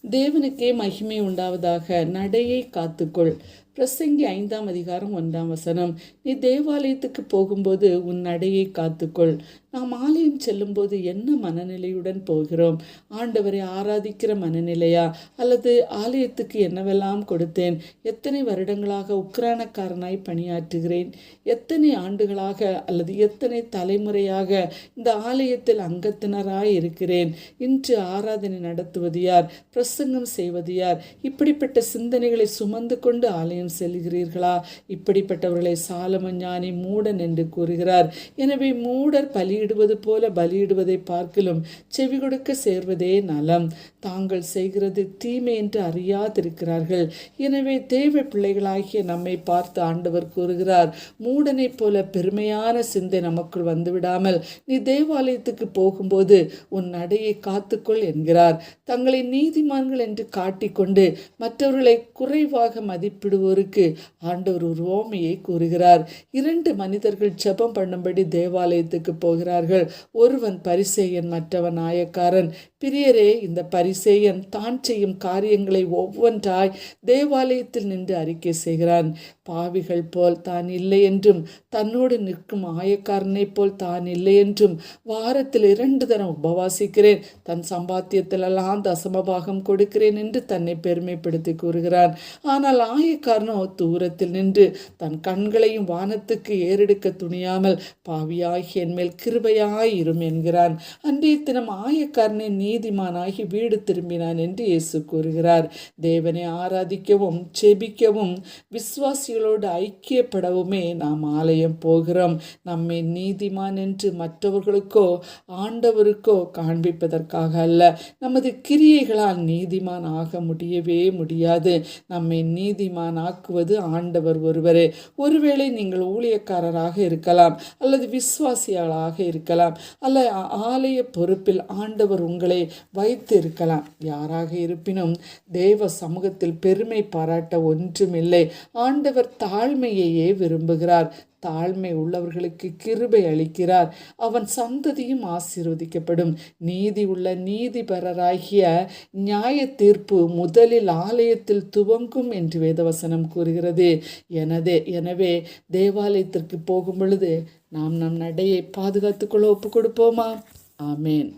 தேவனுக்கே மகிமை உண்டாவதாக. நடையை காத்துக்கொள். பிரசங்கி 5ஆம் அதிகாரம் 1ஆம் வசனம். நீ தேவாலயத்துக்கு போகும்போது உன் நடையை காத்துக்கொள். நாம் ஆலயம் செல்லும்போது என்ன மனநிலையுடன் போகிறோம்? ஆண்டவரை ஆராதிக்கிற மனநிலையா, அல்லது ஆலயத்துக்கு என்னவெல்லாம் கொடுத்தேன், எத்தனை வருடங்களாக உக்ரானக்காரனாய் பணியாற்றுகிறேன், எத்தனை ஆண்டுகளாக அல்லது எத்தனை தலைமுறையாக இந்த ஆலயத்தில் அங்கத்தினராய் இருக்கிறேன், இன்று ஆராதனை நடத்துவது யார், பிரசங்கம் செய்வது யார், இப்படிப்பட்ட சிந்தனைகளை சுமந்து கொண்டு ஆலயம் செல்கிறீர்களா? இப்படிப்பட்டவர்களை சாலமோன் ஞானி மூடன் என்று கூறுகிறார். எனவே மூடர் பலியிடுவது போல பலியிடுவதை பார்க்கிலும் செவி கொடுக்க சேர்வதே நலம். தாங்கள் செய்கிறது தீமை என்று அறியாதிருக்கிறார்கள். எனவே தேவ பிள்ளைகளாகிய நம்மை பார்த்து ஆண்டவர் கூறுகிறார், மூடனை போல பெருமையான சிந்தை நமக்குள் வந்துவிடாமல் நீ தேவாலயத்துக்கு போகும்போது உன் நடையை காத்துக்கொள் என்கிறார். தங்களை நீதிமான்கள் என்று காட்டிக்கொண்டு மற்றவர்களை குறைவாக மதிப்பிடுவோருக்கு ஆண்டவர் ஒரு உவமையை கூறுகிறார். 2 மனிதர்கள் ஜெபம் பண்ணும்படி தேவாலயத்துக்கு போகிறார்கள். ஒருவன் பரிசேயன், மற்றவன் ஆயக்காரன். பிரியரே, இந்த பரிசேயன் தான் செய்யும் காரியங்களை ஒவ்வொன்றாய் தேவாலயத்தில் நின்று அறிக்கை செய்கிறான். பாவிகள் போல் தான் இல்லை என்றும், தன்னோடு நிற்கும் ஆயக்காரனை போல் தான் இல்லை என்றும், வாரத்தில் 2 தரம் உபவாசிக்கிறேன், தன் சம்பாத்தியத்திலெல்லாம் தசமபாகம் கொடுக்கிறேன் என்று தன்னை பெருமைப்படுத்தி கூறுகிறான். ஆனால் ஆயக்காரனோ தூரத்தில் நின்று தன் கண்களையும் வானத்துக்கு ஏறெடுக்க துணியாமல், பாவியாகி என்மேல் கிருபையாயிரும் என்கிறான். அன்றைய தினம் ஆயக்காரனை நீதிமானாகி வீடு திரும்பினான் என்று இயேசு கூறுகிறார். தேவனை ஆராதிக்கவும் ஜெபிக்கவும் விசுவாசிகளோடு ஐக்கியப்படவுமே நாம் ஆலயம் போகிறோம். நம்மை நீதிமான் என்று மற்றவர்களுக்கோ ஆண்டவருக்கோ காண்பிப்பதற்காக அல்ல. நமது கிரியைகளால் நீதிமான் ஆக முடியவே முடியாது. நம்மை நீதிமான் ஆக்குவது ஆண்டவர் ஒருவரே. ஒருவேளை நீங்கள் ஊழியக்காரராக இருக்கலாம், அல்லது விசுவாசிகளாக இருக்கலாம், அல்ல ஆலய பொறுப்பில் ஆண்டவர் உங்களை வைத்து இருக்கலாம். யாராக இருப்பினும் தேவ சமூகத்தில் பெருமை பாராட்ட ஒன்றுமில்லை. ஆண்டவர் தாழ்மையையே விரும்புகிறார். தாழ்மை உள்ளவர்களுக்கு கிருபை அளிக்கிறார். அவன் சந்ததியும் ஆசீர்வதிக்கப்படும். நீதி உள்ள நீதிபரராகிய நியாய தீர்ப்பு முதலில் ஆலயத்தில் துவங்கும் என்று வேதவசனம் கூறுகிறது. எனவே தேவாலயத்திற்கு போகும் பொழுது நாம் நம் நடையை பாதுகாத்துக்கொள்ள ஒப்பு கொடுப்போமா? ஆமேன்.